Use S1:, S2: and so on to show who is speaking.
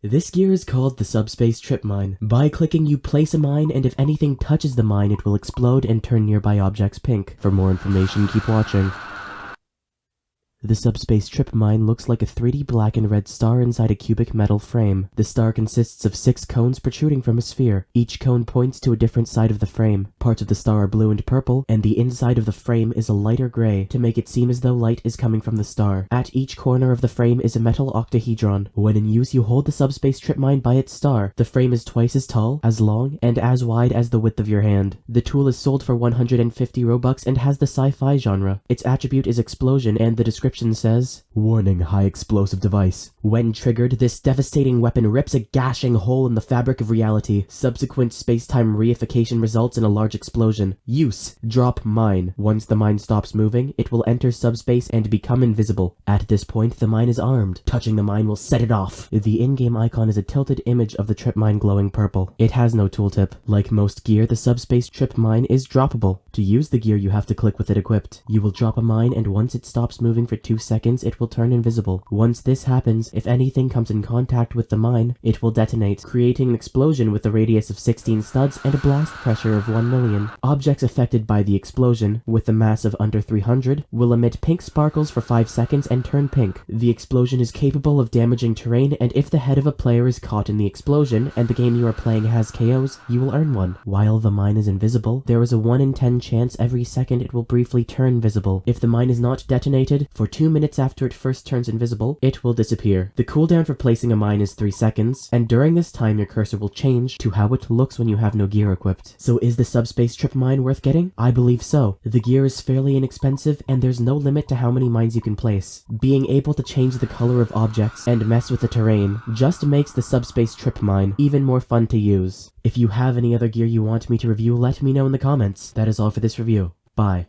S1: This gear is called the Subspace Tripmine. By clicking, you place a mine, and if anything touches the mine, it will explode and turn nearby objects pink. For more information, keep watching. The Subspace Tripmine looks like a 3D black and red star inside a cubic metal frame. The star consists of 6 cones protruding from a sphere. Each cone points to a different side of the frame. Parts of the star are blue and purple, and the inside of the frame is a lighter gray to make it seem as though light is coming from the star. At each corner of the frame is a metal octahedron. When in use, you hold the Subspace Tripmine by its star. The frame is twice as tall, as long, and as wide as the width of your hand. The tool is sold for 150 Robux and has the sci-fi genre. Its attribute is explosion, and the description says, "Warning, high explosive device. When triggered, this devastating weapon rips a gashing hole in the fabric of reality. Subsequent space-time reification results in a large explosion. Use: drop mine. Once the mine stops moving, it will enter subspace and become invisible. At this point, the mine is armed. Touching the mine will set it off." The in-game icon is a tilted image of the Tripmine glowing purple. It has no tooltip. Like most gear, the Subspace Tripmine is droppable. To use the gear, you have to click with it equipped. You will drop a mine, and once it stops moving for 2 seconds, it will turn invisible. Once this happens, if anything comes in contact with the mine, it will detonate, creating an explosion with a radius of 16 studs and a blast pressure of 1 million. Objects affected by the explosion, with a mass of under 300, will emit pink sparkles for 5 seconds and turn pink. The explosion is capable of damaging terrain, and if the head of a player is caught in the explosion, and the game you are playing has KOs, you will earn one. While the mine is invisible, there is a 1 in 10 chance every second it will briefly turn visible. If the mine is not detonated, for 2 minutes after it first turns invisible, it will disappear. The cooldown for placing a mine is 3 seconds, and during this time your cursor will change to how it looks when you have no gear equipped. So is the Subspace Tripmine worth getting? I believe so. The gear is fairly inexpensive, and there's no limit to how many mines you can place. Being able to change the color of objects and mess with the terrain just makes the Subspace Tripmine even more fun to use. If you have any other gear you want me to review, let me know in the comments. That is all for this review. Bye.